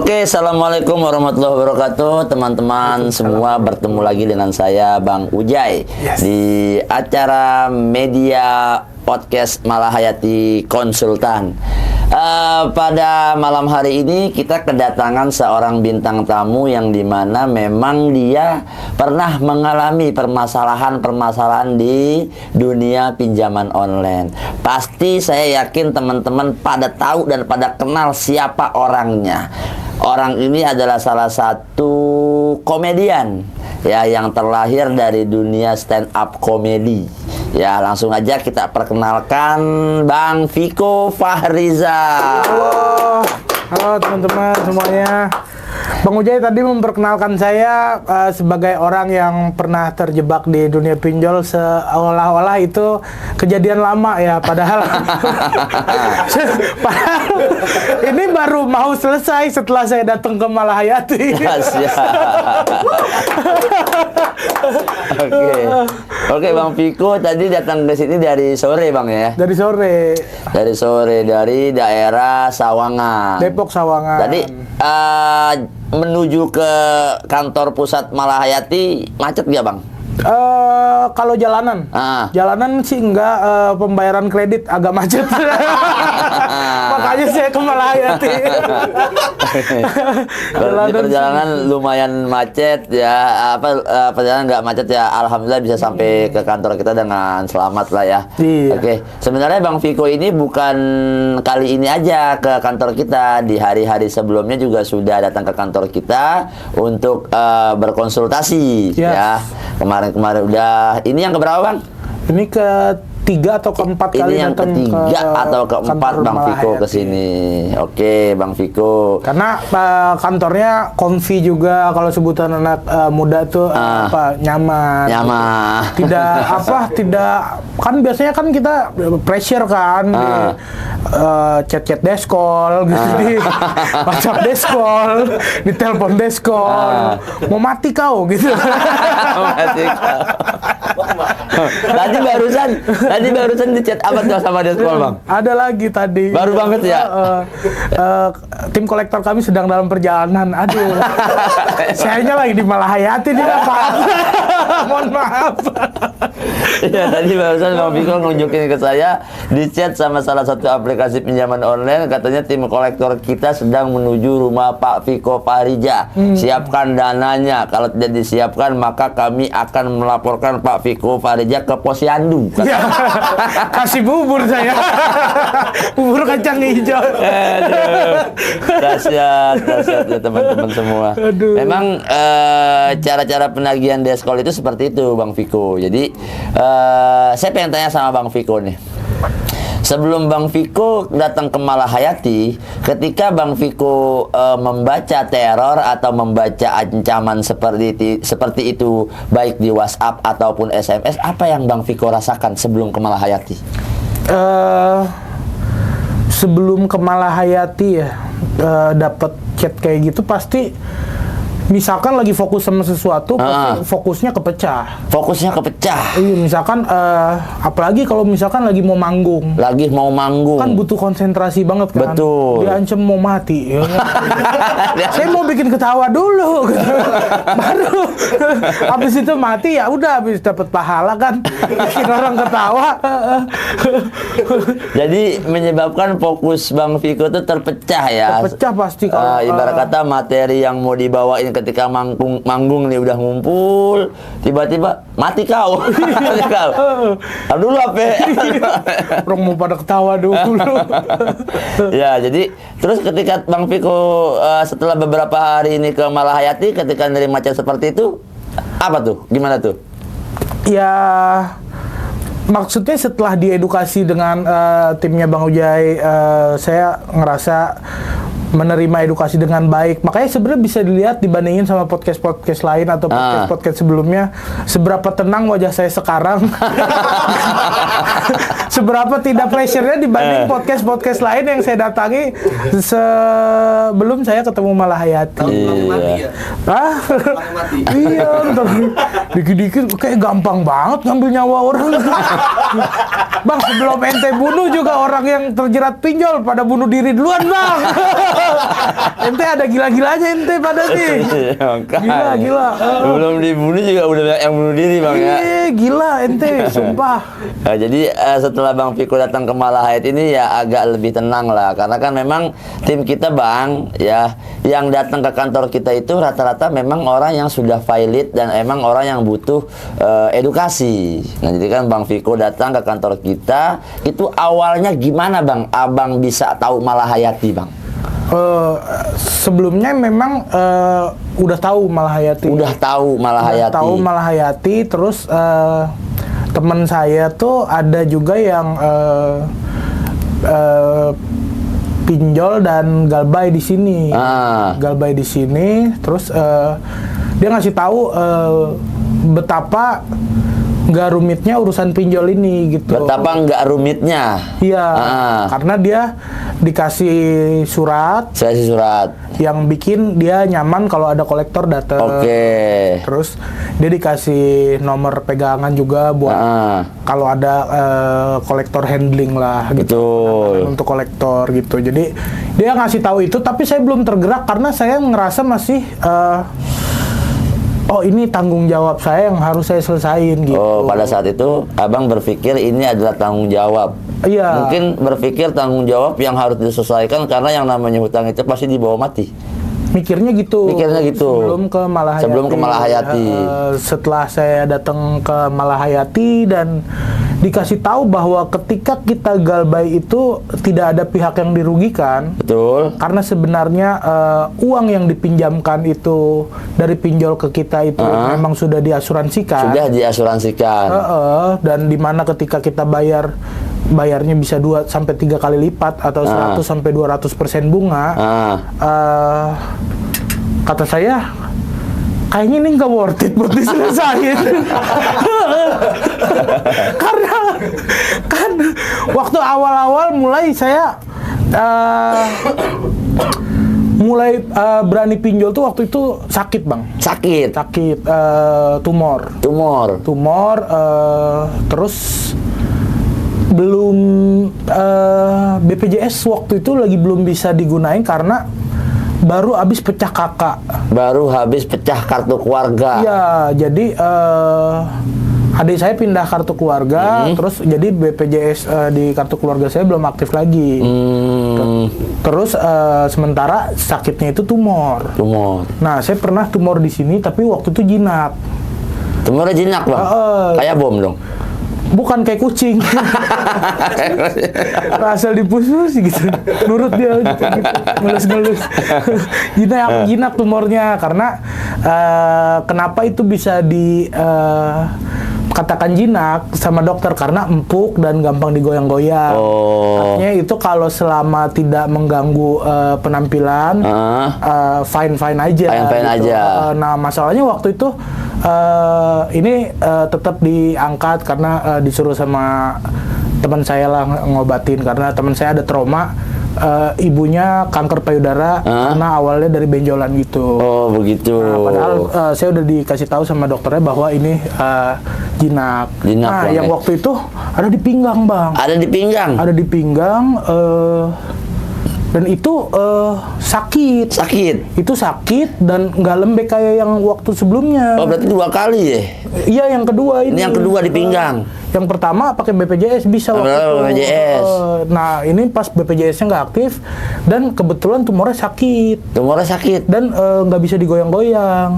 Oke, assalamualaikum warahmatullahi wabarakatuh, teman-teman semua. Bertemu lagi dengan saya Bang Ujai di acara media podcast Malahayati Konsultan. Pada malam hari ini kita kedatangan seorang bintang tamu yang dimana memang dia pernah mengalami permasalahan-permasalahan di dunia pinjaman online. Pasti saya yakin teman-teman pada tahu dan pada kenal siapa orangnya. Orang ini adalah salah satu komedian ya yang terlahir dari dunia stand up comedy. Ya, langsung aja kita perkenalkan Bang Viko Fahriza. Halo teman-teman semuanya. Bang Ujai tadi memperkenalkan saya sebagai orang yang pernah terjebak di dunia pinjol, seolah-olah itu kejadian lama ya, padahal ini baru mau selesai setelah saya datang ke Malahayati. Oke, Bang Viko tadi datang ke sini dari sore, Bang ya? Dari sore, dari daerah Sawangan. Depok Sawangan. Tadi menuju ke kantor pusat Malahayati macet nggak, Bang? Kalau jalanan sih enggak, pembayaran kredit agak macet. Makanya saya ke Malahayati. Kalau di perjalanan lumayan macet ya, perjalanan nggak macet ya, alhamdulillah bisa sampai ke kantor kita dengan selamat lah ya. Iya. Oke, sebenarnya Bang Viko ini bukan kali ini aja ke kantor kita, di hari-hari sebelumnya juga sudah datang ke kantor kita untuk berkonsultasi ya. Kemarin udah, ini yang keberapa, Bang? Ini ketiga atau keempat kali. Ini yang ketiga atau keempat Bang Viko kesini. Oke, Bang Viko. Karena kantornya comfy juga, kalau sebutan anak muda tuh nyaman. Tidak kan biasanya kan kita pressure kan di chat desk call gitu, di WhatsApp desk call, di telepon desk call. Mau mati kau gitu. Tadi barusan di chat apa tuh sama desk call, Bang? Ada lagi tadi. Baru banget ya. Tim kolektor kami sedang dalam perjalanan. Aduh. Sayanya lagi di Malahayati nih, Pak. Mohon maaf. Ya, tadi barusan Bang Viko nunjukin ke saya di chat sama salah satu aplikasi pinjaman online, katanya tim kolektor kita sedang menuju rumah Pak Viko Fahriza. Siapkan dananya. Kalau tidak disiapkan maka kami akan melaporkan Pak Viko Fahriza ke Posyandu. Ya, kasih bubur saya. Bubur kacang hijau. Dahsyat ya teman-teman semua. Aduh. Memang cara-cara penagihan deskol itu seperti itu, Bang Viko. Jadi saya pengen tanya sama Bang Viko nih. Sebelum Bang Viko datang ke Malahayati, ketika Bang Viko membaca teror atau membaca ancaman seperti itu baik di WhatsApp ataupun SMS, apa yang Bang Viko rasakan sebelum ke Malahayati? Sebelum ke Malahayati ya, dapat chat kayak gitu pasti, misalkan lagi fokus sama sesuatu, fokusnya kepecah. Iya, misalkan apalagi kalau misalkan lagi mau manggung. Kan butuh konsentrasi banget kan. Betul. Dia ancam mau mati. Ya. Saya mau bikin ketawa dulu gitu. Baru habis itu mati, ya udah, habis dapat pahala kan. Bikin orang ketawa. Jadi menyebabkan fokus Bang Viko itu terpecah ya. Terpecah pasti kalau ibarat kata materi yang mau dibawain ketika manggung nih udah ngumpul, tiba-tiba mati kau. Tahu dulu apa? Orang mau pada ketawa dulu. Ya, jadi terus ketika Bang Viko setelah beberapa hari ini ke Malahayati, ketika nerima chat seperti itu, apa tuh? Gimana tuh? Ya, maksudnya setelah diedukasi dengan timnya Bang Ujai, saya ngerasa menerima edukasi dengan baik. Makanya sebenarnya bisa dilihat dibandingin sama podcast-podcast lain atau podcast-podcast sebelumnya, seberapa tenang wajah saya sekarang. Seberapa tidak pressure-nya dibanding podcast-podcast lain yang saya datangi sebelum saya ketemu Malahayati. Iya. Iya, dikit-dikit kayak gampang banget ngambil nyawa orang. Bang, sebelum ente bunuh juga orang yang terjerat pinjol pada bunuh diri duluan, Bang. Ente ada gila-gilanya ente pada nih. Gila. Belum dibunuh juga udah banyak yang bunuh diri Bang ya. Iya, gila ente, sumpah. Nah, jadi setelah Bang Viko datang ke Malahayati ini ya agak lebih tenang lah, karena kan memang tim kita Bang ya, yang datang ke kantor kita itu rata-rata memang orang yang sudah valid dan emang orang yang butuh edukasi. Nah, jadi kan Bang Viko datang ke kantor kita, itu awalnya gimana Bang? Abang bisa tahu Malahayati Bang? Sebelumnya memang udah tahu Malahayati. Udah tahu Malahayati, terus teman saya tuh ada juga yang pinjol dan galbay di sini. Galbay di sini, terus dia ngasih tahu betapa nggak rumitnya urusan pinjol ini gitu. Betapa nggak rumitnya? Iya, karena dia dikasih surat yang bikin dia nyaman kalau ada kolektor datang. Terus dia dikasih nomor pegangan juga buat kalau ada kolektor handling lah gitu. Untuk kolektor gitu. Jadi dia ngasih tahu itu, tapi saya belum tergerak karena saya ngerasa masih oh ini tanggung jawab saya yang harus saya selesain gitu. Oh, pada saat itu Abang berpikir ini adalah tanggung jawab. Iya. Mungkin berpikir tanggung jawab yang harus diselesaikan karena yang namanya hutang itu pasti dibawa mati. Mikirnya gitu. Sebelum ke Malahayati. Setelah saya datang ke Malahayati dan dikasih tahu bahwa ketika kita galbay itu tidak ada pihak yang dirugikan. Betul. Karena sebenarnya uang yang dipinjamkan itu dari pinjol ke kita itu memang sudah diasuransikan. Dan di mana ketika kita bayarnya bisa 2 sampai 3 kali lipat atau 100 sampai 200% bunga. Kata saya, kayaknya ini nggak worth it buat diselesain. Karena kan waktu awal-awal mulai saya berani pinjol tuh waktu itu sakit Bang. Sakit, tumor. Terus belum BPJS waktu itu lagi belum bisa digunain karena baru habis pecah kakak. Baru habis pecah kartu keluarga. Iya, jadi adik saya pindah kartu keluarga, terus jadi BPJS di kartu keluarga saya belum aktif lagi. Terus sementara sakitnya itu tumor. Nah, saya pernah tumor di sini, tapi waktu itu jinak. Tumornya jinak Bang? Kayak bom dong? Bukan kayak kucing. Asal dipus-pus gitu. Nurut dia gitu. Ngelus-ngelus. Jinak tumornya karena kenapa itu bisa katakan jinak sama dokter karena empuk dan gampang digoyang-goyang. Artinya itu kalau selama tidak mengganggu penampilan fine-fine aja. Nah, masalahnya waktu itu ini tetap diangkat karena disuruh sama teman saya lah ngobatin karena teman saya ada trauma, ibunya kanker payudara karena awalnya dari benjolan gitu. Oh begitu. Nah, padahal saya udah dikasih tahu sama dokternya bahwa ini jinak. Nah yang waktu itu ada di pinggang Bang. Ada di pinggang. Dan itu sakit. Itu sakit dan nggak lembek kayak yang waktu sebelumnya. Oh berarti 2 kali ya? Iya yang kedua ini. Yang kedua di pinggang. Yang pertama pakai BPJS bisa waktu itu. BPJS. Nah ini pas BPJS-nya nggak aktif dan kebetulan tumornya sakit. Dan nggak bisa digoyang-goyang.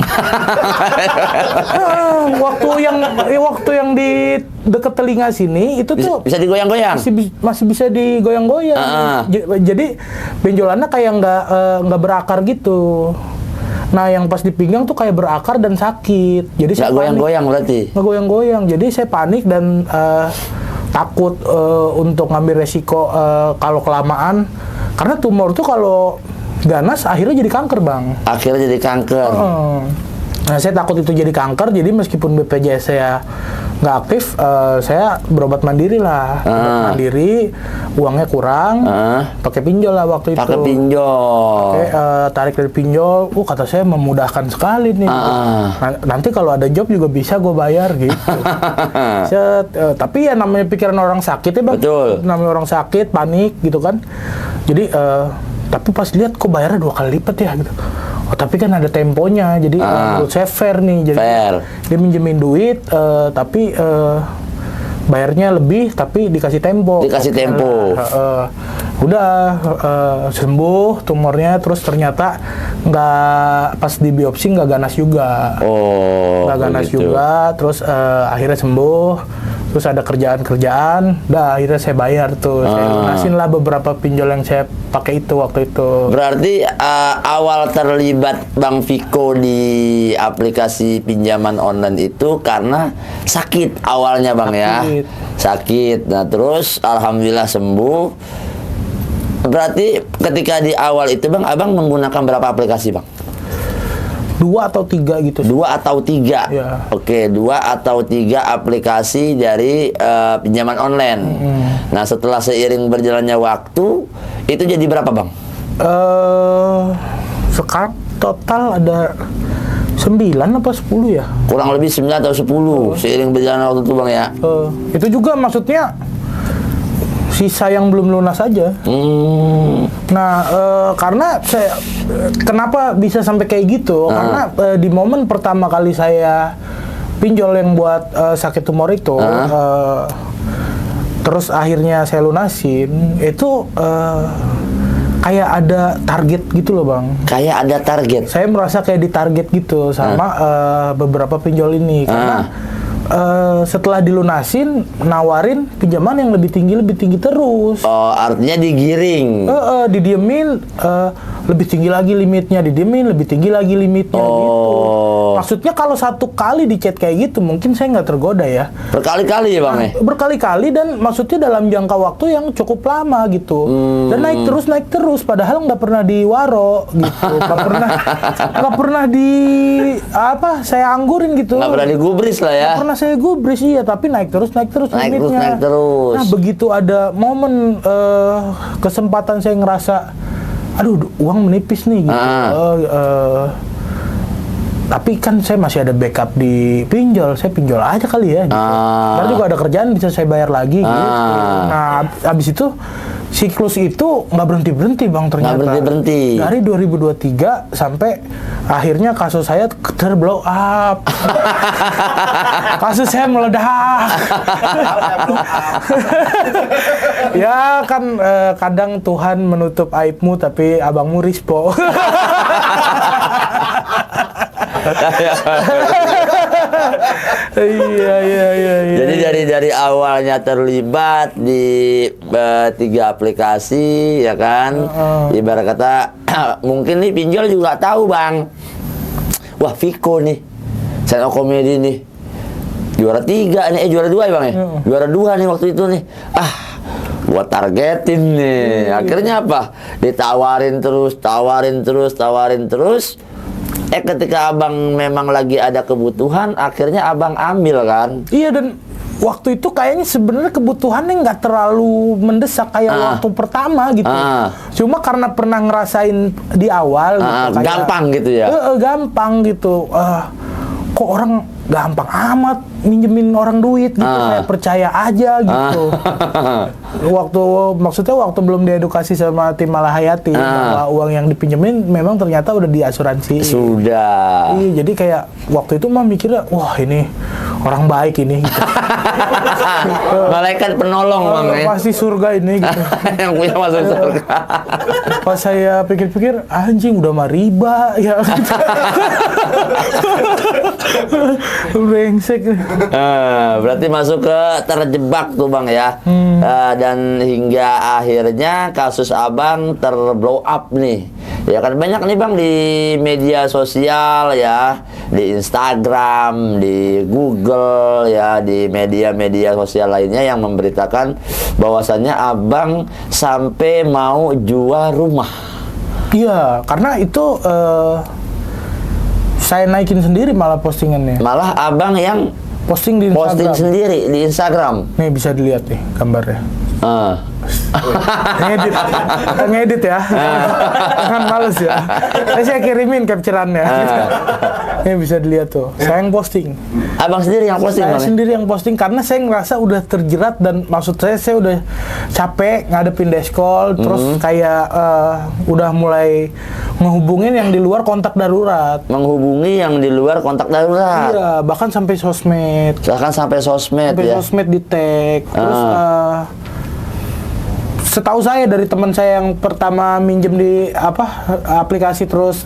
Waktu yang di dekat telinga sini itu tuh bisa digoyang-goyang. Masih bisa digoyang-goyang. Jadi benjolannya kayak nggak berakar gitu. Nah, yang pas di pinggang tuh kayak berakar dan sakit. Jadi saya goyang-goyang berarti. Nggak goyang-goyang. Jadi saya panik dan takut untuk ngambil resiko kalau kelamaan. Karena tumor tuh kalau ganas akhirnya jadi kanker, Bang. Nah, saya takut itu jadi kanker. Jadi meskipun BPJS saya nggak aktif, saya berobat mandiri lah. Mandiri, uangnya kurang, pakai pinjol lah waktu itu. Tarik dari pinjol, kata saya memudahkan sekali nih. Nanti kalau ada job juga bisa gue bayar gitu. Tapi ya namanya pikiran orang sakit ya Bang. Betul. Namanya orang sakit, panik gitu kan. Jadi Tapi pas lihat kok bayarnya 2 kali lipat ya gitu. Oh tapi kan ada temponya, jadi menurut saya fair nih. Jadi dia minjemin duit, tapi bayarnya lebih, tapi dikasih tempo. Dikasih tempo. Udah sembuh tumornya, terus ternyata nggak, pas di biopsi nggak ganas juga. Nggak ganas juga, terus akhirnya sembuh. Terus ada kerjaan-kerjaan, akhirnya saya bayar tuh. Saya lunasin lah beberapa pinjol yang saya pakai itu waktu itu. Berarti awal terlibat Bang Viko di aplikasi pinjaman online itu karena sakit awalnya Bang ya? Sakit. Nah terus alhamdulillah sembuh. Berarti ketika di awal itu Bang, Abang menggunakan berapa aplikasi Bang? 2 atau 3 gitu. 2 atau 3. Ya. Oke, 2 atau 3 aplikasi dari pinjaman online. Nah, setelah seiring berjalannya waktu, itu jadi berapa, Bang? Sekarang total ada 9 apa 10 ya? Kurang lebih 9 atau 10 seiring berjalannya waktu itu, Bang ya. Itu juga maksudnya sisa yang belum lunas aja. Nah, karena saya kenapa bisa sampai kayak gitu? Karena di momen pertama kali saya pinjol yang buat sakit tumor itu, terus akhirnya saya lunasin, itu kayak ada target gitu loh Bang. Kayak ada target? Saya merasa kayak ditarget gitu sama beberapa pinjol ini, karena setelah dilunasin nawarin pinjaman yang lebih tinggi terus. Oh, artinya digiring. Didiemin, lebih tinggi lagi limitnya, didiemin lebih tinggi lagi limitnya gitu. Maksudnya kalau satu kali di chat kayak gitu mungkin saya nggak tergoda ya. Berkali-kali ya Bang? Berkali-kali, dan maksudnya dalam jangka waktu yang cukup lama gitu. Dan naik terus, padahal nggak pernah diwaro gitu. Nggak pernah di saya anggurin gitu. Nggak pernah digubris lah ya. Nggak pernah saya gubris, iya, tapi naik terus limitnya. Naik terus. Nah, begitu ada momen kesempatan saya ngerasa, aduh uang menipis nih gitu. Tapi kan saya masih ada backup di pinjol, saya pinjol aja kali ya gitu. Ntar juga ada kerjaan bisa saya bayar lagi gitu. Nah, abis itu siklus itu nggak berhenti Bang ternyata. Nggak berhenti. Dari 2023 sampai akhirnya kasus saya terblow up. Kasus saya meledak. Ya kan kadang Tuhan menutup aibmu tapi abangmu rispo. Iya. Jadi dari awalnya terlibat di 3 aplikasi ya kan. Ibarat kata mungkin nih pinjol juga tahu Bang. Wah, Viko nih. Stand up comedy nih. Juara 3 nih, juara 2 ya Bang ya? Juara 2 nih waktu itu nih. Gua targetin nih. Akhirnya apa? Ditawarin terus. Ketika Abang memang lagi ada kebutuhan, akhirnya Abang ambil kan? Iya, dan waktu itu kayaknya sebenarnya kebutuhannya nggak terlalu mendesak kayak waktu pertama gitu. Cuma karena pernah ngerasain di awal gitu, kayak, gampang gitu ya? Gampang gitu. Kok orang gampang amat minjemin orang duit gitu, saya percaya aja gitu. Waktu belum diedukasi sama tim Malahayati bahwa uang yang dipinjemin memang ternyata udah diasuransi. Sudah. Iya, jadi kayak waktu itu mah mikirnya, wah ini orang baik ini gitu. Malaikat penolong Bang ya? Pasti surga ini gitu. Yang punya masuk surga. Pas saya pikir-pikir, anjing udah mah riba ya gitu. Brengsek. Berarti masuk ke terjebak tuh Bang ya. Dan hingga akhirnya kasus Abang terblow up nih. Ya kan banyak nih Bang di media sosial ya, di Instagram, di Google ya, di media-media sosial lainnya yang memberitakan bahwasannya Abang sampai mau jual rumah. Iya, karena itu saya naikin sendiri malah postingannya. Malah Abang yang posting di Instagram. Posting sendiri di Instagram. Nih bisa dilihat nih gambarnya. ngedit ya, jangan males ya. Saya kirimin capturannya. Ini bisa dilihat tuh. Saya yang posting. Abang sendiri yang posting? Saya sendiri yang posting karena saya ngerasa udah terjerat dan maksud saya udah capek ngadepin deskol, terus kayak udah mulai menghubungin yang di luar kontak darurat. Menghubungi yang di luar kontak darurat. Iya, bahkan sampai sosmed. Sampai ya. Sosmed di tag. Terus setahu saya dari teman saya yang pertama minjem di aplikasi terus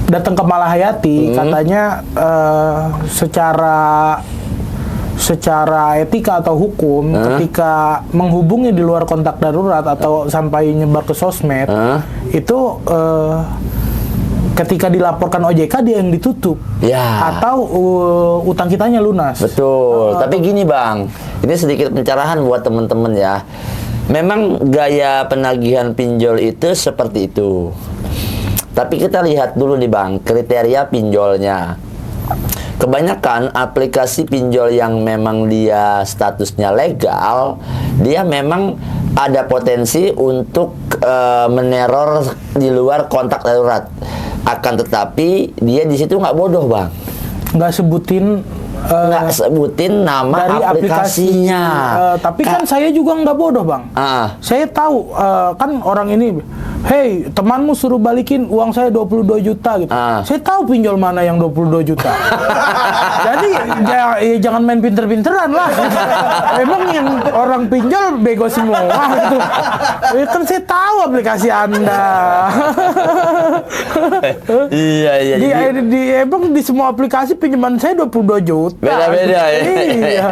datang ke Malahayati, katanya secara etika atau hukum ketika menghubungi di luar kontak darurat atau sampai nyebar ke sosmed itu ketika dilaporkan OJK dia yang ditutup atau utang kitanya lunas. Betul. Tapi gini Bang, ini sedikit pencerahan buat teman-teman ya. Memang gaya penagihan pinjol itu seperti itu. Tapi kita lihat dulu nih Bang, kriteria pinjolnya. Kebanyakan aplikasi pinjol yang memang dia statusnya legal, dia memang ada potensi untuk meneror di luar kontak darurat. Akan tetapi dia di situ nggak bodoh Bang, nggak sebutin nama dari aplikasinya. Tapi kan saya juga nggak bodoh Bang. Saya tahu kan orang ini, hey temanmu suruh balikin uang saya 22 juta gitu. Saya tahu pinjol mana yang 22 juta. Jadi ya jangan main pinter-pinteran lah. Emang yang orang pinjol bego semua gitu. Kan saya tahu aplikasi Anda. Iya. Emang di semua aplikasi pinjaman saya 22 juta. Beda-beda ya. Iya.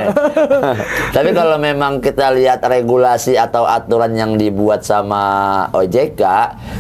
Tapi kalau memang kita lihat regulasi atau aturan yang dibuat sama OJK,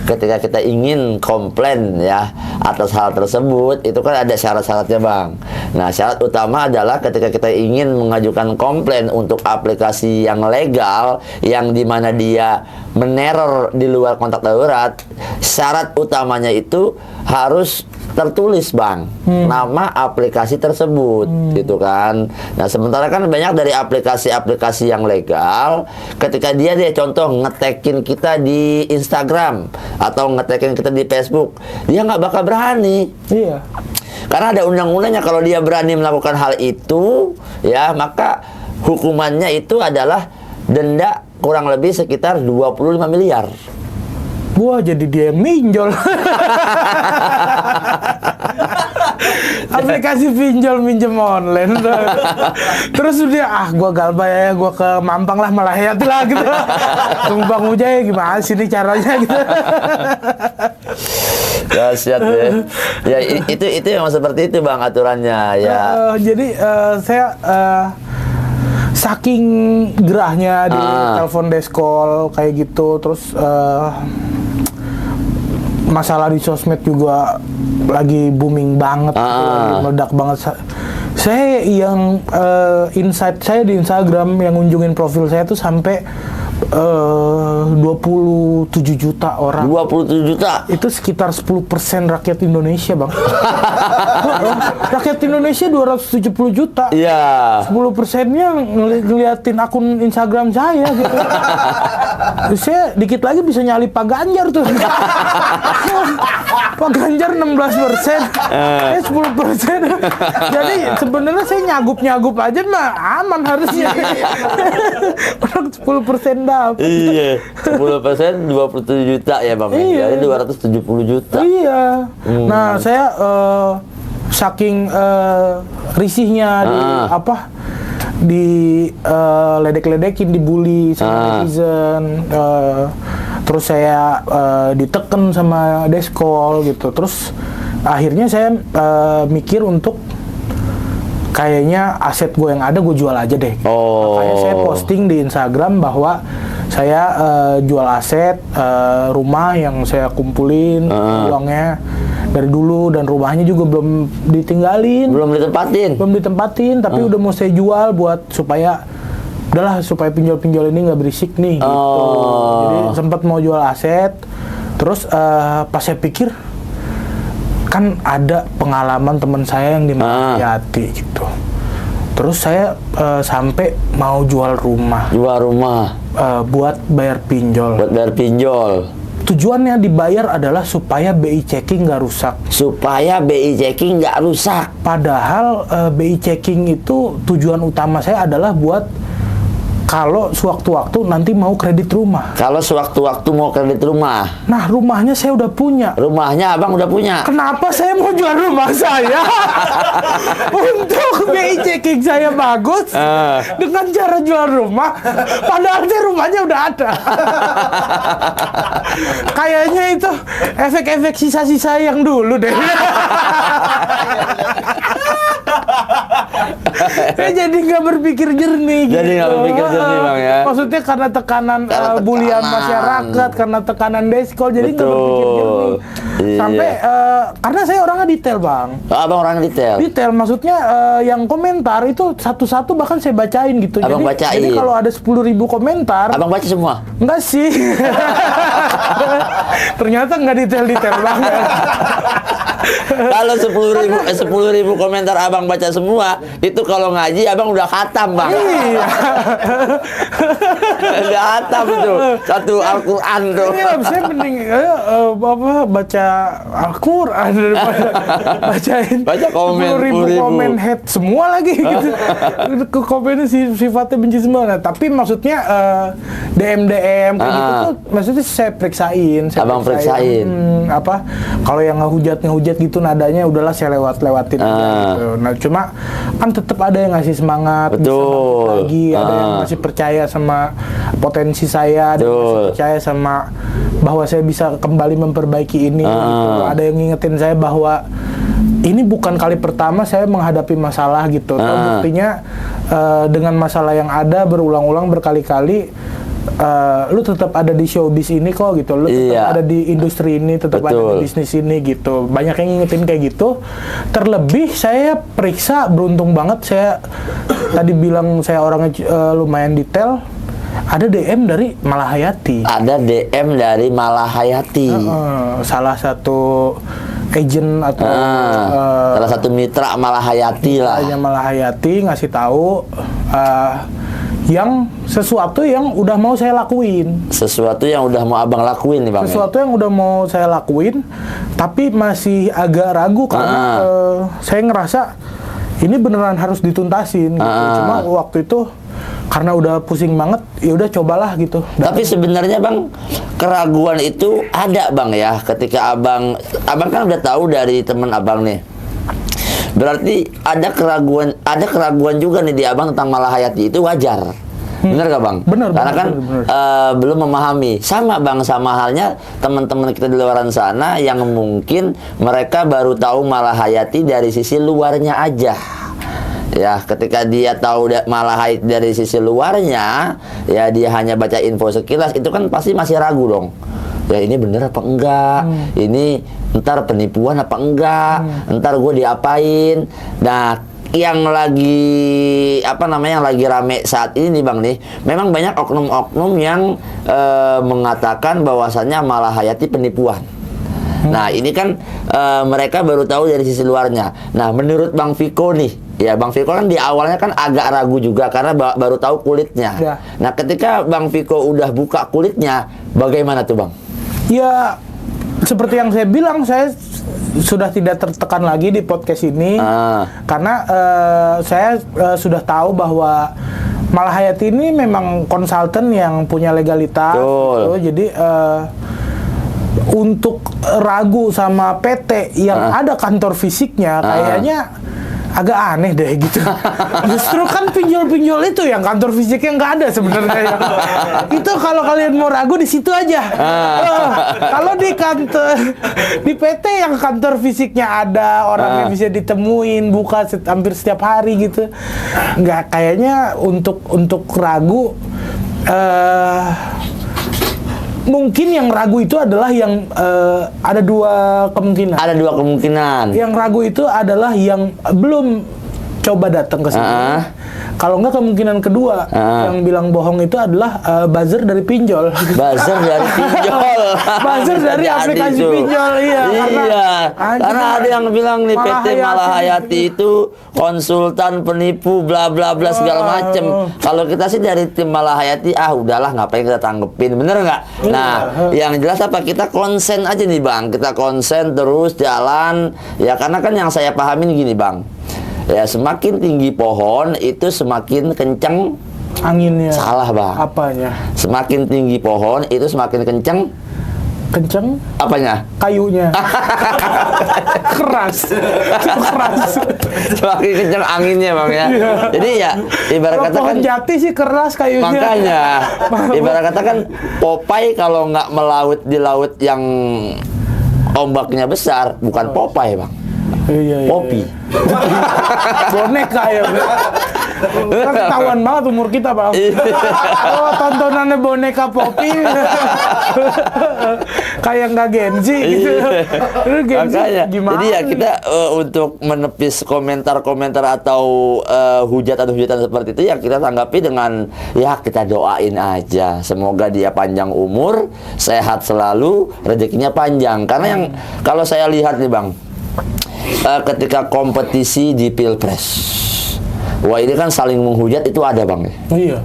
ketika kita ingin komplain ya atas hal tersebut, itu kan ada syarat-syaratnya Bang. Nah, syarat utama adalah ketika kita ingin mengajukan komplain untuk aplikasi yang legal, yang dimana dia meneror di luar kontak darurat, syarat utamanya itu harus tertulis Bang, nama aplikasi tersebut, gitu kan. Nah, sementara kan banyak dari aplikasi-aplikasi yang legal, ketika dia contoh ngetekin kita di Instagram atau ngetekin kita di Facebook, dia nggak bakal berani. Iya. Karena ada undang-undangnya, kalau dia berani melakukan hal itu, ya maka hukumannya itu adalah denda kurang lebih sekitar 25 miliar. Wah, jadi dia yang minjol. Aplikasi pinjol minjem online. Terus dia, gua galbay ya, gua ke Mampang lah, Malahayati lah gitu. Tunggu Bang Ujay, gimana sih ini caranya gitu. Dahsyat ya. Ya itu memang seperti itu Bang aturannya ya. Jadi saya saking gerahnya di telepon deskol kayak gitu, terus masalah di sosmed juga lagi booming banget, lagi meledak banget. Saya yang insight saya di Instagram yang ngunjungin profil saya tuh sampai 27 juta orang. 27 juta? Itu sekitar 10% rakyat Indonesia, Bang. Rakyat Indonesia 270 juta. Iya. 10%-nya ngeliatin akun Instagram saya gitu. Saya dikit lagi bisa nyalip Pak Ganjar tuh. Pak Ganjar 16%, saya 10%. Jadi sebenarnya saya nyagup aja mah aman harusnya. Orang 10% dapat. Iya, 10% 27 juta ya Bang. Iya. Jadi 270 juta. Iya. Nah, saya saking risihnya di ledek-ledekin, dibully sama netizen, terus saya diteken sama deskol gitu. Terus akhirnya saya mikir untuk kayaknya aset gue yang ada gue jual aja deh. Makanya saya posting di Instagram bahwa saya jual aset rumah yang saya kumpulin uangnya dari dulu, dan rumahnya juga belum ditinggalin, belum ditempatin, tapi udah mau saya jual buat supaya pinjol-pinjol ini nggak berisik nih gitu. Jadi sempat mau jual aset, terus pas saya pikir kan ada pengalaman teman saya yang di Malahayati gitu. Terus saya sampai mau jual rumah. Jual rumah. Buat bayar pinjol. Buat bayar pinjol. Tujuannya dibayar adalah supaya BI checking nggak rusak. Supaya BI checking nggak rusak. Padahal BI checking itu tujuan utama saya adalah buat kalau sewaktu-waktu nanti mau kredit rumah. Kalau sewaktu-waktu mau kredit rumah. Nah, rumahnya saya udah punya. Rumahnya abang udah punya. Kenapa saya mau jual rumah saya? Untuk BI checking saya bagus dengan cara jual rumah, padahal rumahnya udah ada. Kayaknya itu efek-efek sisa-sisa yang dulu deh. Saya jadi nggak berpikir jernih. Jadi nggak berpikir jernih, Bang, ya. Maksudnya karena tekanan bulian masyarakat, karena tekanan deskol, jadi nggak berpikir jernih. Iya. Sampai karena saya orangnya detail, Bang. Oh, abang orang detail. Detail, maksudnya yang komentar itu satu-satu bahkan saya bacain gitu. Abang bacain. Jadi kalau ada 10.000 komentar, Abang baca semua? enggak sih. Ternyata nggak detail-detail banget. Kalau 10.000 komentar abang baca semua, itu kalau ngaji abang udah khatam, Bang. Iya. Udah khatam tuh, satu Al-Quran tuh. Iya, saya mending baca Al-Quran daripada baca komen 10.000 komen hate semua lagi gitu. Komennya sifatnya benci semua. Nah, tapi maksudnya DM kayak gitu tuh maksudnya saya periksain. Abang periksain. Kalau yang ngehujat gitu nadanya udahlah saya lewatin aja gitu. Nah, cuma kan tetap ada yang ngasih semangat, bisa bangkit lagi, ada yang masih percaya sama potensi saya, ada yang masih percaya sama bahwa saya bisa kembali memperbaiki ini. Gitu. Ada yang ngingetin saya bahwa ini bukan kali pertama saya menghadapi masalah gitu. Buktinya dengan masalah yang ada berulang-ulang berkali-kali, lu tetap ada di showbiz ini kok gitu, lu tetap ada di industri ini, tetap ada di bisnis ini gitu. Banyak yang ngingetin kayak gitu. Terlebih saya periksa, beruntung banget saya tadi bilang saya orangnya lumayan detail. Ada DM dari Malahayati. Ada DM dari Malahayati. Salah satu agent atau salah satu mitra Malahayati lah. Malahayati ngasih tahu yang sesuatu yang udah mau saya lakuin. Sesuatu yang udah mau abang lakuin nih, Bang. Sesuatu yang udah mau saya lakuin, tapi masih agak ragu karena saya ngerasa ini beneran harus dituntasin gitu. Cuma waktu itu karena udah pusing banget, ya udah cobalah gitu. Tapi sebenarnya, Bang, keraguan itu ada, Bang, ya. Ketika abang kan udah tahu dari teman abang nih. Berarti ada keraguan juga nih di abang tentang Malahayati, itu wajar. Bener gak, Bang? Bener. Karena kan belum memahami. Sama, Bang, sama halnya teman-teman kita di luar sana yang mungkin mereka baru tahu Malahayati dari sisi luarnya aja. Ya, ketika dia tahu Malahayati dari sisi luarnya, ya dia hanya baca info sekilas, itu kan pasti masih ragu dong. Ya ini bener apa enggak? Ini ntar penipuan apa enggak? Ntar gue diapain? Nah, yang lagi yang lagi rame saat ini nih, Bang, nih, memang banyak oknum-oknum yang mengatakan bahwasannya Malahayati penipuan. Nah, ini kan mereka baru tahu dari sisi luarnya. Nah, menurut Bang Viko nih, ya Bang Viko kan di awalnya kan agak ragu juga karena baru tahu kulitnya. Ya. Nah, ketika Bang Viko udah buka kulitnya, bagaimana tuh, Bang? Ya, seperti yang saya bilang, saya sudah tidak tertekan lagi di podcast ini karena saya sudah tahu bahwa Malahayati ini memang konsultan yang punya legalitas gitu. Jadi untuk ragu sama PT yang ada kantor fisiknya kayaknya agak aneh deh gitu. Justru kan pinjol-pinjol itu yang kantor fisiknya nggak ada sebenarnya. Itu kalau kalian mau ragu di situ aja. Kalau di kantor, di PT yang kantor fisiknya ada, orangnya bisa ditemuin, buka hampir setiap hari gitu. Nggak, kayaknya untuk ragu. Mungkin yang ragu itu adalah yang ada dua kemungkinan. Ada dua kemungkinan. Yang ragu itu adalah yang belum coba datang ke sini. Kalau enggak, kemungkinan kedua yang bilang bohong itu adalah buzzer dari pinjol. Buzzer dari pinjol. Buzzer dari aplikasi pinjol, iya. Karena ada yang bilang nih PT Malahayati itu konsultan penipu bla bla bla segala macem. Kalau kita sih dari tim Malahayati, udahlah ngapain kita tanggepin, bener nggak? Nah, yang jelas apa, kita konsen aja nih Bang, kita konsen terus jalan. Ya karena kan yang saya pahamin gini Bang, ya semakin tinggi pohon itu semakin kenceng anginnya. Salah Bang. Apanya? Semakin tinggi pohon itu semakin kenceng apanya? Kayunya. Keras. Keras. Semakin kenceng anginnya Bang ya. Jadi ya ibarat kata kan jati sih keras kayunya. Makanya ibarat kata kan Popeye kalau nggak melaut di laut yang ombaknya besar bukan Popeye Bang. Poppy. Boneka ya. Kan ketahuan banget umur kita Bang. Tontonannya boneka Poppy. Kayak nggak Genzi gitu. Makanya, jadi ya kita untuk menepis komentar-komentar atau hujatan-hujatan seperti itu ya kita tanggapi dengan ya kita doain aja. Semoga dia panjang umur, sehat selalu, rezekinya panjang. Karena yang kalau saya lihat nih Bang, ketika kompetisi di Pilpres, wah ini kan saling menghujat itu ada Bang. Iya.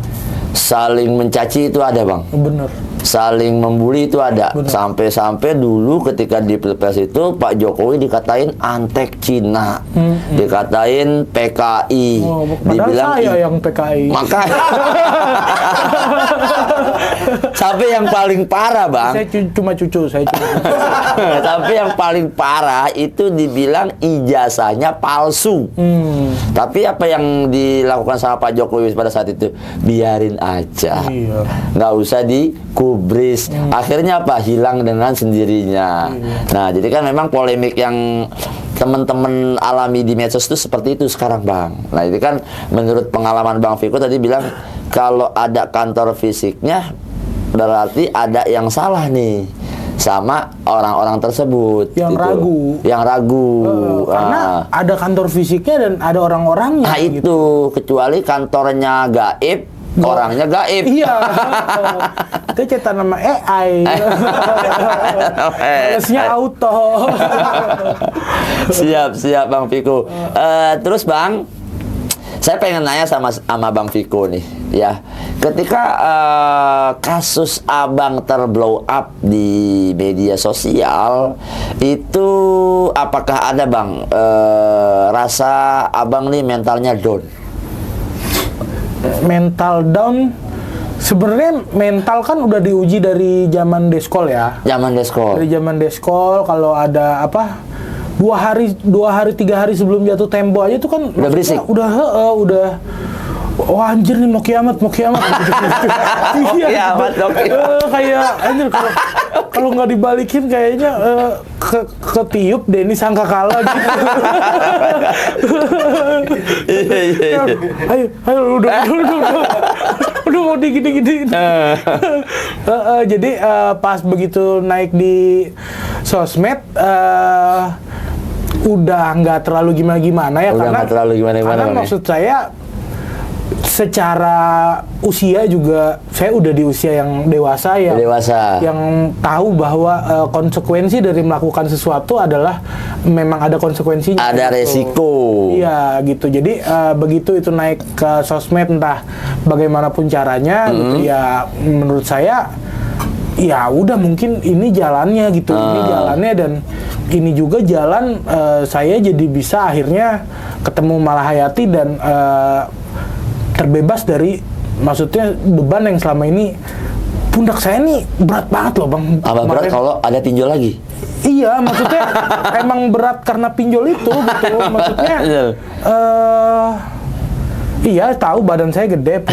Saling mencaci itu ada Bang. Bener. Saling membuli itu ada. Sampai-sampai dulu ketika di Pilpres itu Pak Jokowi dikatain antek Cina, dikatain PKI, dibilang saya yang PKI. Makanya sampai yang paling parah Bang, saya cuma cucu. tapi yang paling parah itu dibilang ijazahnya palsu. Tapi apa yang dilakukan sama Pak Jokowi pada saat itu? Biarin aja, nggak usah dikubris. Akhirnya apa? Hilang dengan sendirinya. Nah, jadi kan memang polemik yang teman-teman alami di medsos itu seperti itu sekarang Bang. Nah, itu kan menurut pengalaman Bang Viko tadi bilang kalau ada kantor fisiknya berarti ada yang salah nih sama orang-orang tersebut yang gitu. ragu karena ada kantor fisiknya dan ada orang-orangnya. Nah gitu. Itu kecuali kantornya gaib, orangnya gaib. Iya. Itu cetak nama AI. Balesnya auto. Siap Bang Viko. Terus Bang, saya pengen nanya sama Bang Viko nih, ya. Ketika kasus Abang terblow up di media sosial, itu apakah ada Bang rasa Abang nih mentalnya down? Mental down? Sebenarnya mental kan udah diuji dari zaman deskol ya. Dari zaman deskol kalau ada apa? 2 hari 3 hari sebelum jatuh tempo aja tuh kan udah berisik. Udah wah anjir nih mau kiamat kiamat. Kayak anjir kalau nggak dibalikin kayaknya ketiup deh ini sangkakala gitu. Ayo udah mau digini. Jadi pas begitu naik di sosmed udah nggak terlalu gimana ya, karena maksud saya secara usia juga saya udah di usia yang dewasa yang tahu bahwa konsekuensi dari melakukan sesuatu adalah memang ada konsekuensinya, ada gitu. Resiko. Iya gitu. Jadi begitu itu naik ke sosmed entah bagaimanapun caranya gitu ya, menurut saya ya udah mungkin ini jalannya gitu. Ini jalannya dan ini juga jalan saya jadi bisa akhirnya ketemu Malahayati dan terbebas dari maksudnya beban yang selama ini pundak saya nih berat banget loh Bang. Berat kalau ada pinjol lagi? Iya, maksudnya emang berat karena pinjol itu gitu. Maksudnya iya tahu badan saya gede,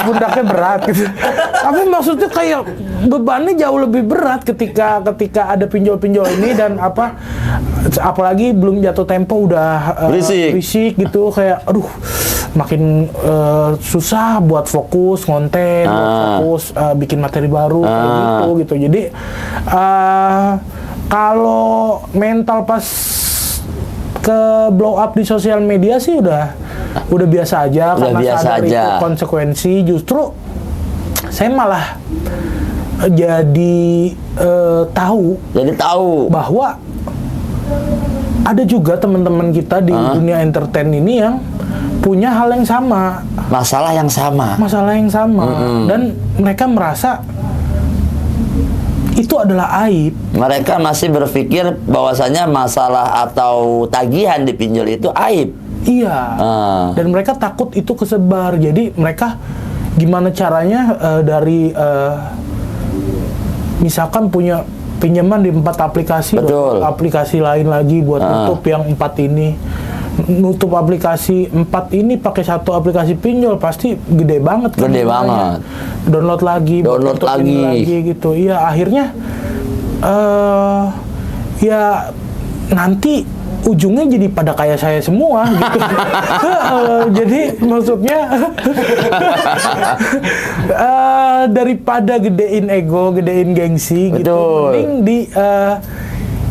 pundaknya berat gitu. Tapi maksudnya kayak bebannya jauh lebih berat ketika ada pinjol-pinjol ini dan apalagi belum jatuh tempo udah berisik gitu, kayak aduh makin susah buat fokus konten, buat fokus bikin materi baru kayak gitu. Jadi kalau mental pas ke blow up di sosial media sih udah biasa aja, udah karena biasa sadar aja. itu konsekuensi. Justru saya malah jadi tahu bahwa ada juga teman-teman kita di dunia entertain ini yang punya hal yang sama, masalah yang sama, dan mereka merasa itu adalah aib. Mereka masih berpikir bahwasanya masalah atau tagihan di pinjol itu aib. Iya. Dan mereka takut itu kesebar. Jadi mereka gimana caranya dari misalkan punya pinjaman di 4 aplikasi, aplikasi lain lagi buat nutup yang 4 ini. Nutup aplikasi 4 ini pakai 1 aplikasi pinjol pasti gede banget kan. Gede banget. Download lagi gitu. Iya, akhirnya ya nanti ujungnya jadi pada kayak saya semua gitu. Jadi maksudnya daripada gedein ego, gedein gengsi gitu, mending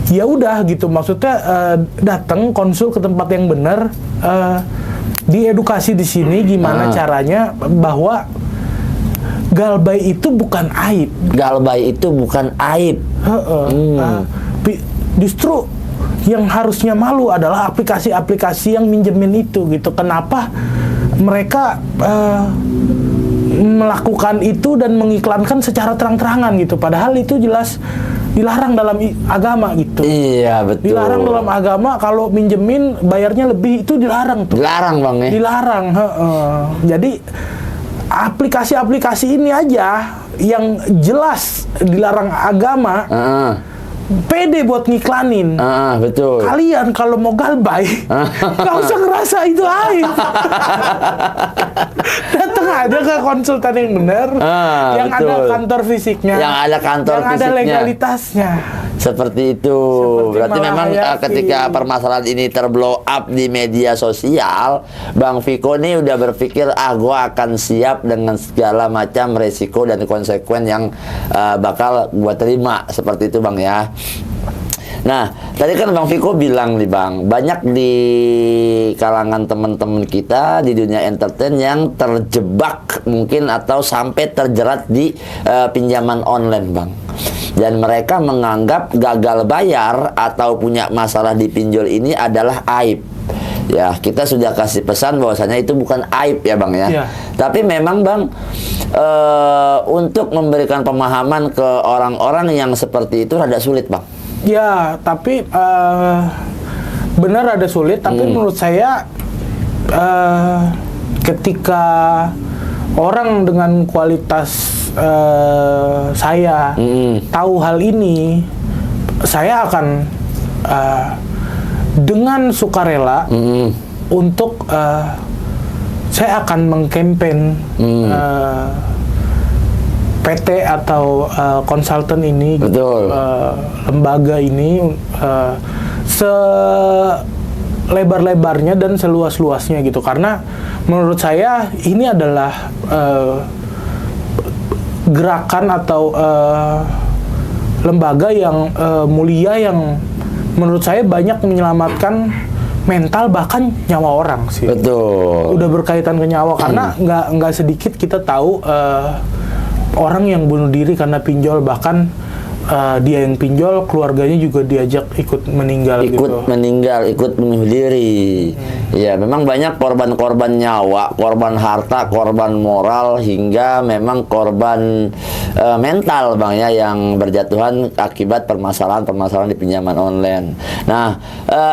ya udah gitu, maksudnya datang konsul ke tempat yang benar, diedukasi di sini gimana caranya bahwa galbay itu bukan aib. Justru yang harusnya malu adalah aplikasi-aplikasi yang minjemin itu gitu. Kenapa mereka melakukan itu dan mengiklankan secara terang-terangan gitu, padahal itu jelas dilarang dalam agama gitu. Iya, betul. Dilarang dalam agama, kalau minjemin bayarnya lebih, itu dilarang tuh. Dilarang, Bang ya. Dilarang, Jadi aplikasi-aplikasi ini aja yang jelas dilarang agama, pede buat ngiklanin. Betul. Kalian kalau mau galbay, nggak usah ngerasa itu aib. Datang aja ke konsultan yang benar, yang betul. ada kantor fisiknya, yang ada legalitasnya. Seperti itu. Berarti memang ketika permasalahan ini terblow up di media sosial, Bang Viko nih udah berpikir, gua akan siap dengan segala macam resiko dan konsekuen yang bakal gua terima. Seperti itu, Bang ya. Nah, tadi kan Bang Viko bilang nih, Bang, banyak di kalangan teman-teman kita di dunia entertain yang terjebak mungkin atau sampai terjerat di pinjaman online, Bang. Dan mereka menganggap gagal bayar atau punya masalah di pinjol ini adalah aib. Ya, kita sudah kasih pesan bahwasanya itu bukan aib ya, Bang ya. Ya. Tapi memang, Bang, untuk memberikan pemahaman ke orang-orang yang seperti itu rada sulit, Bang. Ya, tapi benar ada sulit. Tapi menurut saya ketika orang dengan kualitas saya tahu hal ini, saya akan dengan sukarela untuk saya akan mengkampen PT atau konsultan ini, lembaga ini selebar-lebarnya dan seluas-luasnya gitu, karena menurut saya ini adalah gerakan atau lembaga yang mulia, yang menurut saya banyak menyelamatkan mental bahkan nyawa orang sih. Betul. Udah berkaitan ke nyawa, karena nggak sedikit kita tahu orang yang bunuh diri karena pinjol, bahkan dia yang pinjol, keluarganya juga diajak ikut meninggal gitu. Ikut bunuh diri. Ya, memang banyak korban-korban nyawa, korban harta, korban moral, hingga memang korban mental, Bang ya, yang berjatuhan akibat permasalahan-permasalahan di pinjaman online. Nah,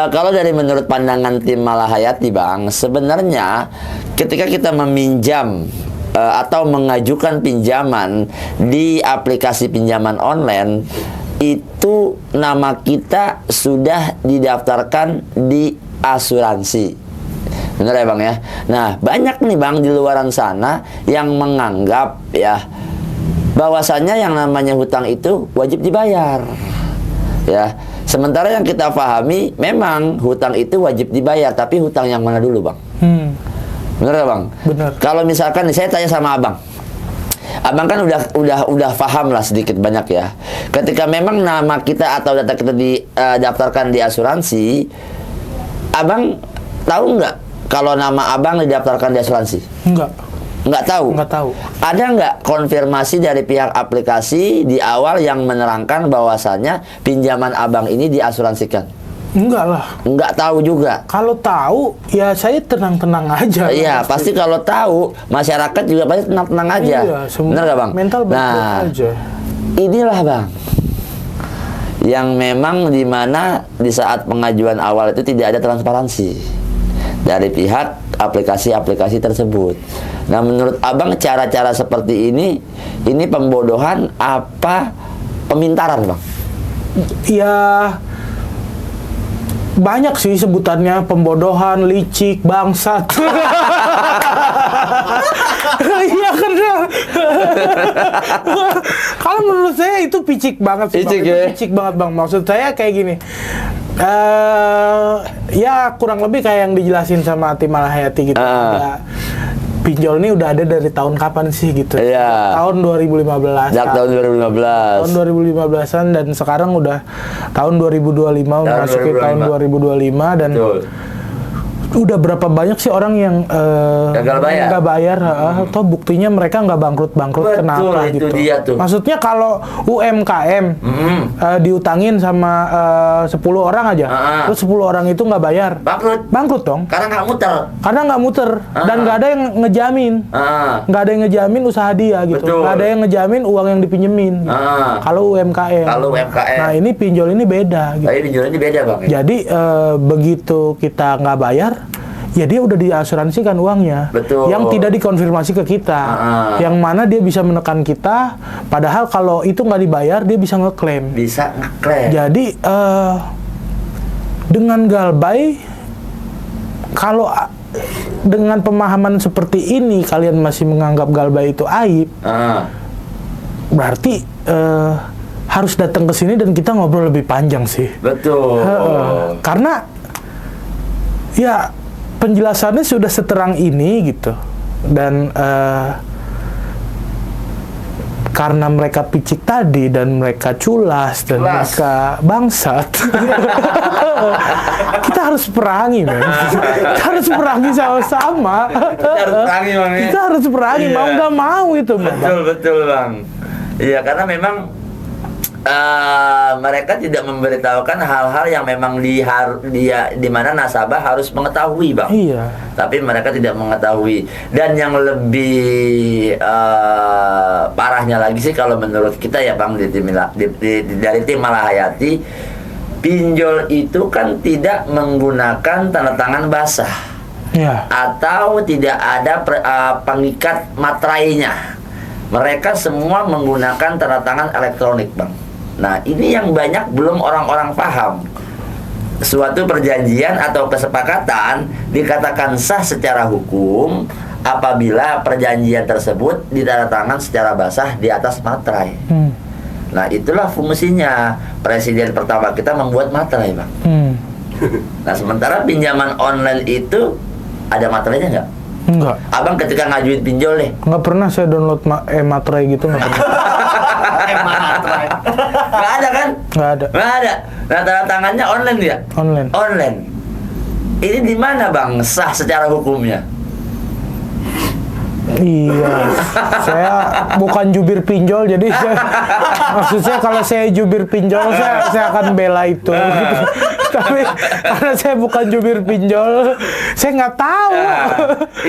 kalau dari menurut pandangan tim Malahayati, Bang, sebenarnya ketika kita meminjam atau mengajukan pinjaman di aplikasi pinjaman online, itu nama kita sudah didaftarkan di asuransi. Benar ya, Bang ya? Nah, banyak nih, Bang, di luaran sana yang menganggap ya bahwasannya yang namanya hutang itu wajib dibayar. Ya, sementara yang kita pahami memang hutang itu wajib dibayar, tapi hutang yang mana dulu, Bang? Bener ya, Bang? Bener. Kalau misalkan saya tanya sama Abang, Abang kan udah paham lah sedikit banyak ya. Ketika memang nama kita atau data kita didaftarkan di asuransi, Abang tahu nggak kalau nama abang didaftarkan di asuransi? Enggak. Nggak tahu? Nggak tahu. Ada nggak konfirmasi dari pihak aplikasi di awal yang menerangkan bahwasannya pinjaman abang ini diasuransikan? Enggak lah. Nggak tahu juga. Kalau tahu, ya saya tenang-tenang aja. Iya, pasti kalau tahu, masyarakat juga pasti tenang-tenang aja. Iya, benar nggak bang? Mental baik-baik aja. Inilah bang, yang memang dimana di saat pengajuan awal itu tidak ada transparansi dari pihak aplikasi-aplikasi tersebut. Nah, menurut abang cara-cara seperti ini pembodohan apa pemintaran bang? Ya banyak sih sebutannya, pembodohan, licik, bangsat. Iya karena kalau menurut saya itu picik banget sih. Picik, Bang. Itu ya? picik banget bang. Maksud saya kayak gini. Ya kurang lebih kayak yang dijelasin sama Ati Malahayati gitu. Ya, pinjol ini udah ada dari tahun kapan sih gitu? Iya. Tahun 2015. Sejak tahun 2015. Tahun 2015-an dan sekarang udah tahun 2025 memasuki tahun 2025 dan Betul. udah berapa banyak sih orang yang gagal bayar? nggak bayar, atau buktinya mereka nggak bangkrut. Betul, Kenapa itu gitu? dia tuh. Maksudnya kalau UMKM diutangin sama 10 orang aja, terus 10 orang itu nggak bayar, bangkrut dong. Karena nggak muter. Dan nggak ada yang ngejamin, nggak ada yang ngejamin usaha dia gitu, Betul. nggak ada yang ngejamin uang yang dipinjemin. Gitu. Kalau UMKM. Nah ini pinjol ini beda. Gitu. Tapi pinjol ini beda bang. Ya? Jadi begitu kita nggak bayar, ya dia udah diasuransikan uangnya. Betul. Yang tidak dikonfirmasi ke kita. Yang mana dia bisa menekan kita, padahal kalau itu nggak dibayar dia bisa ngeklaim. Jadi dengan Galbay, kalau dengan pemahaman seperti ini kalian masih menganggap Galbay itu aib, berarti harus datang ke sini dan kita ngobrol lebih panjang sih. Betul. Karena ya penjelasannya sudah seterang ini gitu, dan karena mereka picik tadi dan mereka culas dan mereka bangsat, kita harus perangi, men. Kita harus perangi sama-sama. Kita harus perangi, mau nggak mau itu, men. Betul bang. Iya, karena memang mereka tidak memberitahukan hal-hal yang memang di mana nasabah harus mengetahui bang. Iya. Tapi mereka tidak mengetahui. Dan yang lebih parahnya lagi sih kalau menurut kita ya bang, dari tim Malahayati, pinjol itu kan tidak menggunakan tanda tangan basah, atau tidak ada pengikat materainya. Mereka semua menggunakan tanda tangan elektronik bang. Nah ini yang banyak belum orang-orang paham. Suatu perjanjian atau kesepakatan dikatakan sah secara hukum apabila perjanjian tersebut ditandatangan secara basah di atas materai. Nah itulah fungsinya presiden pertama kita membuat materai bang. Nah sementara pinjaman online itu ada materainya nggak? Enggak. Abang ketika ngajuin pinjol nih? Nggak pernah saya download materai gitu, nggak pernah. Nggak ada kan? Nggak ada. Nggak ada. Nah tanda tangannya online ya? Online. Ini di mana bang sah secara hukumnya? Iya, saya bukan jubir pinjol, jadi maksudnya kalau saya jubir pinjol, saya akan bela itu. Gitu. Tapi karena saya bukan jubir pinjol, saya nggak tahu.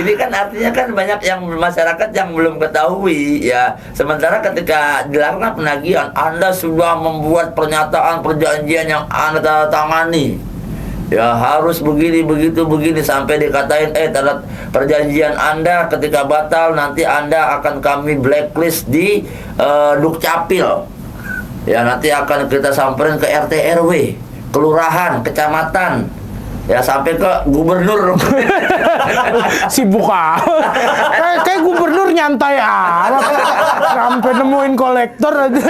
Ini kan artinya kan banyak yang masyarakat yang belum ketahui ya. Sementara ketika dilakukan penagihan, Anda sudah membuat pernyataan perjanjian yang Anda tanda tangani. Ya harus begini, begitu, begini, sampai dikatain tanda perjanjian Anda ketika batal nanti Anda akan kami blacklist di Dukcapil. Ya nanti akan kita samperin ke RT RW, kelurahan, kecamatan, ya sampai ke gubernur. Sibuk kayak gubernur nyantai amat, sampai nemuin kolektor aja.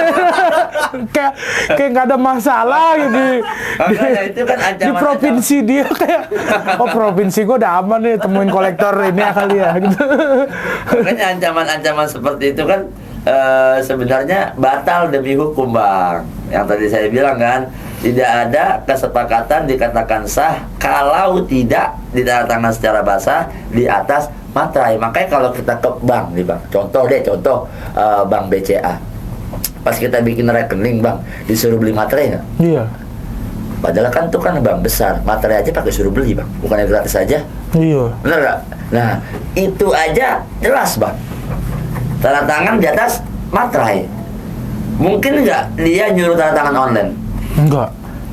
kayak nggak ada masalah gitu. Itu kan Di provinsi dia kayak, oh provinsi gue udah aman nih, temuin kolektor ini kali ya gitu. Makanya ancaman-ancaman seperti itu kan sebenarnya batal demi hukum bang. Yang tadi saya bilang kan, tidak ada kesepakatan dikatakan sah kalau tidak ditandatangani secara basah di atas materai. Makanya kalau kita ke bank nih bang, contoh bank BCA, pas kita bikin rekening bang, disuruh beli materai nggak? Iya. Padahal kan itu kan bank besar, materai aja pakai suruh beli bang, bukannya gratis aja? Iya. Bener nggak? Nah itu aja jelas bang, tanda tangan di atas materai. Mungkin nggak dia nyuruh tanda tangan online?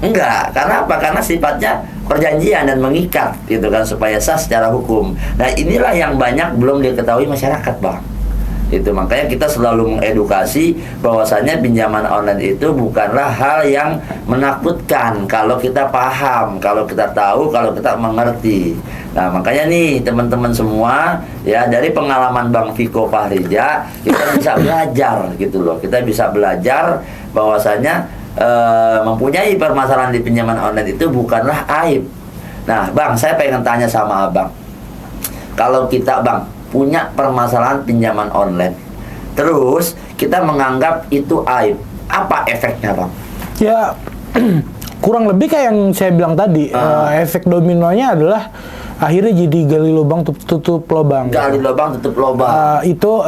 Enggak, karena apa? Karena sifatnya perjanjian dan mengikat gitu kan, supaya sah secara hukum. Nah inilah yang banyak belum diketahui masyarakat bang. Itu makanya kita selalu mengedukasi bahwasannya pinjaman online itu bukanlah hal yang menakutkan kalau kita paham, kalau kita tahu, kalau kita mengerti. Nah makanya nih teman-teman semua ya, dari pengalaman Bang Viko Fahrija kita bisa belajar gitu loh. Kita bisa belajar bahwasannya mempunyai permasalahan di pinjaman online itu bukanlah aib. Nah bang, saya pengen tanya sama abang, kalau kita bang punya permasalahan pinjaman online, terus kita menganggap itu aib, apa efeknya bang? Ya kurang lebih kayak yang saya bilang tadi, efek dominonya adalah akhirnya jadi gali lubang tutup lubang. Gali lubang tutup lubang. Itu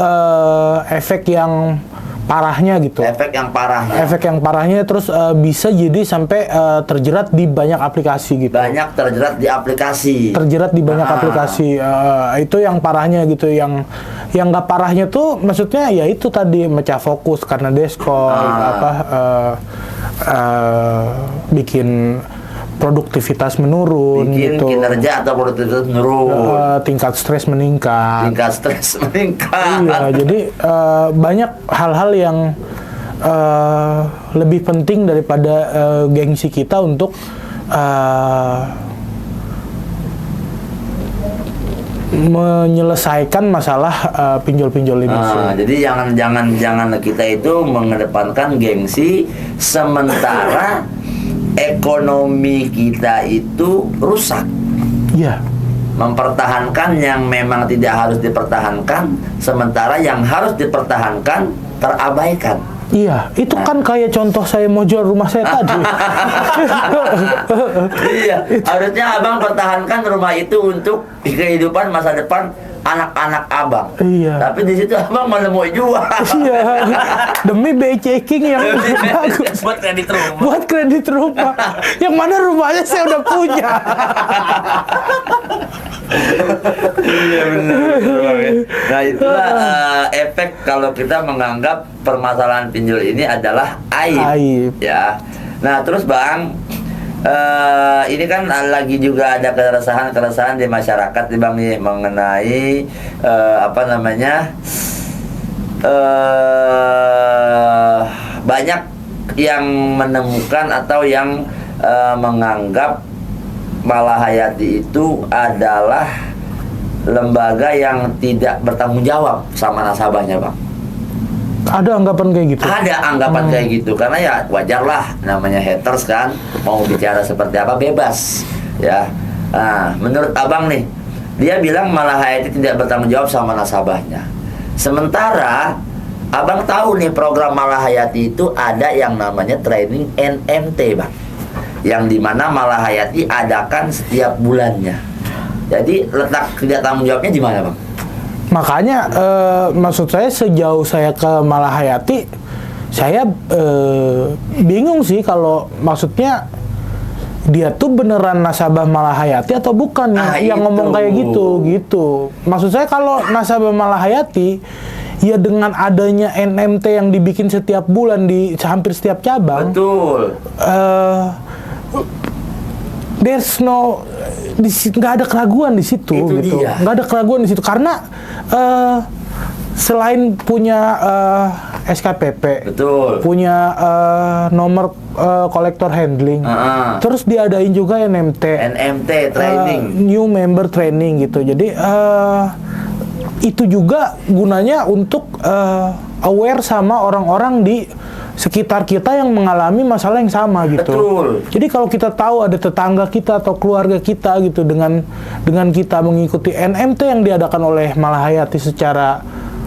efek yang parahnya gitu. Efek yang parahnya. Efek yang parahnya terus bisa jadi sampai terjerat di banyak aplikasi gitu. Banyak terjerat di aplikasi. Terjerat di banyak aplikasi. Itu yang parahnya gitu. Yang nggak parahnya tuh maksudnya ya itu tadi mecah fokus karena deskon, bikin produktivitas menurun, bikin gitu. Kinerja atau produktivitas menurun, tingkat stres meningkat. Iya, jadi banyak hal-hal yang lebih penting daripada gengsi kita untuk menyelesaikan masalah pinjol-pinjol ini. Jadi jangan kita itu mengedepankan gengsi sementara ekonomi kita itu rusak. Iya. Mempertahankan yang memang tidak harus dipertahankan, sementara yang harus dipertahankan terabaikan. Iya, itu kan kayak contoh saya mau jual rumah saya tadi. Iya, harusnya abang pertahankan rumah itu untuk kehidupan masa depan anak-anak abang. Iya. Tapi di situ abang malah mau jual. Iya. Demi BI checking yang bagus. Buat kredit rumah. Buat kredit rumah. Yang mana rumahnya saya udah punya. Iya benar. Nah itulah efek kalau kita menganggap permasalahan pinjol ini adalah aib. Ya. Nah terus bang, ini kan lagi juga ada keresahan di masyarakat nih bang nih mengenai banyak yang menemukan atau yang menganggap Malahayati itu adalah lembaga yang tidak bertanggung jawab sama nasabahnya bang. Ada anggapan kayak gitu? Ada anggapan kayak gitu, karena ya wajar lah, namanya haters kan, mau bicara seperti apa bebas ya. Nah, menurut abang nih, dia bilang Malahayati tidak bertanggung jawab sama nasabahnya. Sementara abang tahu nih program Malahayati itu ada yang namanya training NMT bang, yang dimana Malahayati adakan setiap bulannya. Jadi letak tidak tanggung jawabnya di mana bang? Makanya maksud saya sejauh saya ke Malahayati, saya bingung sih kalau maksudnya dia tuh beneran nasabah Malahayati atau bukan yang ngomong kayak gitu. Maksud saya kalau nasabah Malahayati ya dengan adanya NMT yang dibikin setiap bulan di hampir setiap cabang. Betul. There's no, nggak ada keraguan di situ gitu. Nggak ada keraguan di situ karena selain punya SKPP, betul, punya nomor kolektor handling, terus diadain juga NMT training, new member training gitu. Jadi itu juga gunanya untuk aware sama orang-orang di sekitar kita yang mengalami masalah yang sama gitu. Betul. Jadi kalau kita tahu ada tetangga kita atau keluarga kita gitu dengan kita mengikuti NMT yang diadakan oleh Malahayati secara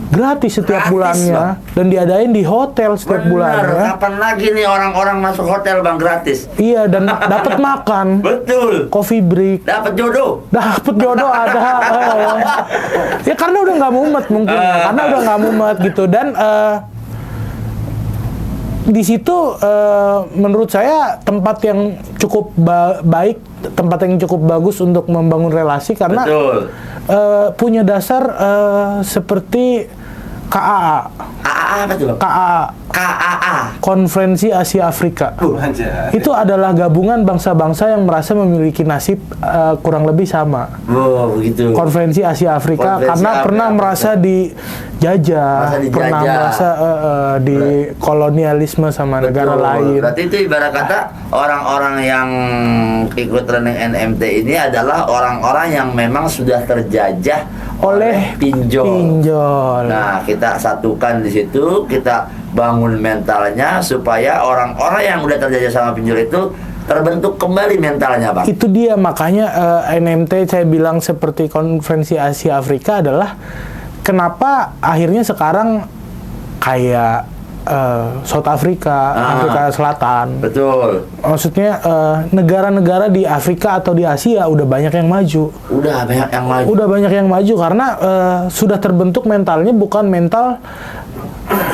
gratis setiap Gratis, bulannya, Bang. dan diadain di hotel setiap bulannya. Kapan lagi nih orang-orang masuk hotel Bang gratis? Iya, dan dapat makan, Betul. coffee break, Dapat jodoh. dapet jodoh ada. Ya karena udah nggak mumet mungkin, karena udah nggak mumet gitu. Dan di situ menurut saya tempat yang cukup baik, tempat yang cukup bagus untuk membangun relasi karena punya dasar seperti KAA. Apa tuh? KAA. Konferensi Asia Afrika. Itu adalah gabungan bangsa-bangsa yang merasa memiliki nasib kurang lebih sama. Begitu. Konferensi Asia Afrika karena pernah merasa dijajah, pernah merasa di kolonialisme sama negara lain. Berarti itu ibarat kata orang-orang yang ikut training NMT ini adalah orang-orang yang memang sudah terjajah oleh pinjol. Nah, kita satukan di situ, kita bangun mentalnya supaya orang-orang yang udah terjajah sama pinjol itu terbentuk kembali mentalnya, Bang. Itu dia, makanya NMT saya bilang seperti Konferensi Asia Afrika adalah kenapa akhirnya sekarang kayak South Afrika, Afrika Selatan. Betul. Maksudnya negara-negara di Afrika atau di Asia udah banyak yang maju. Udah banyak yang maju Karena sudah terbentuk mentalnya bukan mental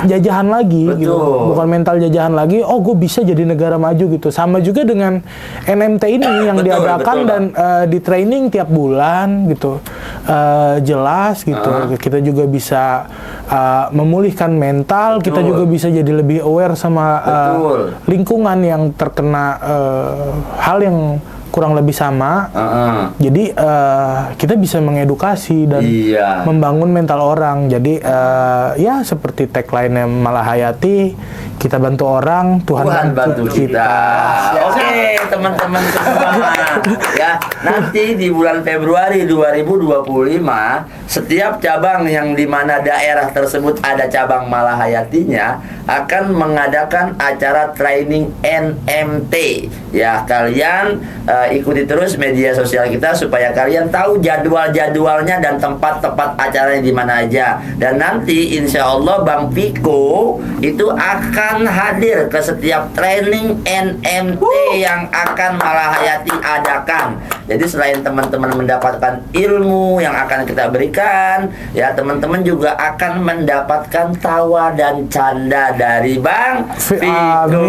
jajahan lagi. Betul. Gitu. Bukan mental jajahan lagi. Oh, gue bisa jadi negara maju gitu. Sama juga dengan NMT ini yang diadakan dan di training tiap bulan gitu. Jelas gitu. Kita juga bisa memulihkan mental. Kita juga bisa jadi lebih aware sama lingkungan yang terkena hal yang kurang lebih sama. Jadi kita bisa mengedukasi dan membangun mental orang. Jadi ya seperti tagline-nya Malahayati, kita bantu orang, Tuhan bantu kita. Oke, teman-teman semua. Ya, nanti di bulan Februari 2025 setiap cabang yang di mana daerah tersebut ada cabang Malahayatinya akan mengadakan acara training NMT. Ya, kalian ikuti terus media sosial kita supaya kalian tahu jadwal-jadwalnya dan tempat-tempat acaranya di mana aja. Dan nanti insya Allah Bang Piko itu akan hadir ke setiap training NMT yang akan Malahayati adakan. Jadi selain teman-teman mendapatkan ilmu yang akan kita berikan, ya teman-teman juga akan mendapatkan tawa dan canda dari Bang Piko.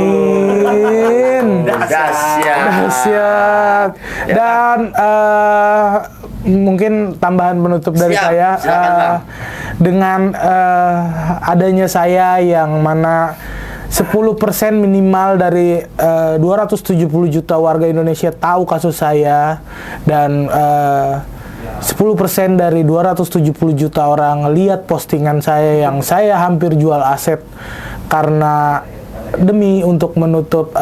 Amin. Dahsyat. Dan mungkin tambahan penutup dari saya, dengan adanya saya yang mana 10% minimal dari 270 juta warga Indonesia tahu kasus saya, dan 10% dari 270 juta orang lihat postingan saya yang saya hampir jual aset karena demi untuk menutup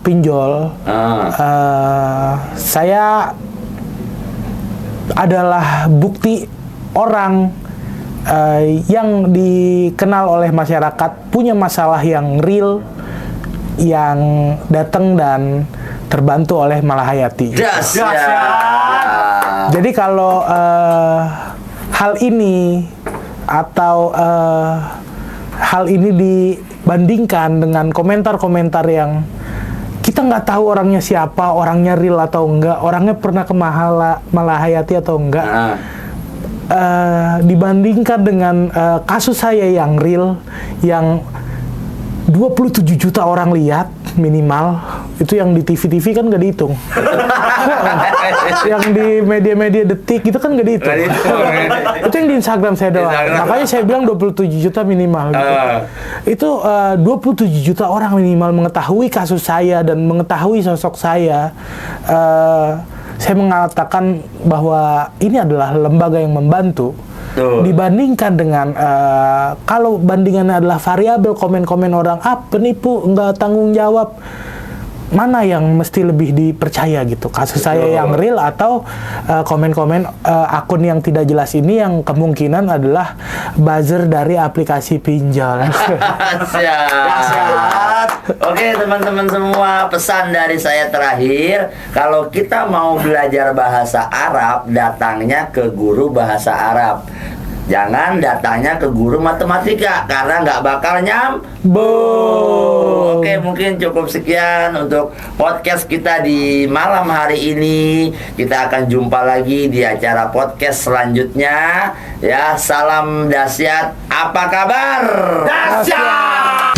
pinjol. Saya adalah bukti orang yang dikenal oleh masyarakat punya masalah yang real, yang datang dan terbantu oleh Malahayati. Jadi kalau hal ini atau hal ini dibandingkan dengan komentar-komentar yang kita nggak tahu orangnya siapa, orangnya real atau enggak, orangnya pernah ke Malahayati atau enggak, dibandingkan dengan kasus saya yang real, yang 27 juta orang lihat minimal, itu yang di TV-TV kan nggak dihitung. Yang di media-media detik itu kan nggak dihitung. Itu yang di Instagram saya doang. Makanya saya bilang 27 juta minimal gitu. Itu 27 juta orang minimal mengetahui kasus saya dan mengetahui sosok saya. Saya mengatakan bahwa ini adalah lembaga yang membantu. Dibandingkan dengan kalau bandingannya adalah variabel komen-komen orang, penipu, nggak tanggung jawab, mana yang mesti lebih dipercaya gitu, kasus saya yang real atau komen-komen akun yang tidak jelas ini yang kemungkinan adalah buzzer dari aplikasi pinjol. Oke teman-teman semua, pesan dari saya terakhir, kalau kita mau belajar bahasa Arab, datangnya ke guru bahasa Arab. Jangan datangnya ke guru matematika karena nggak bakal Bo. Oke, mungkin cukup sekian untuk podcast kita di malam hari ini. Kita akan jumpa lagi di acara podcast selanjutnya. Ya, salam dahsyat. Apa kabar? Dahsyat.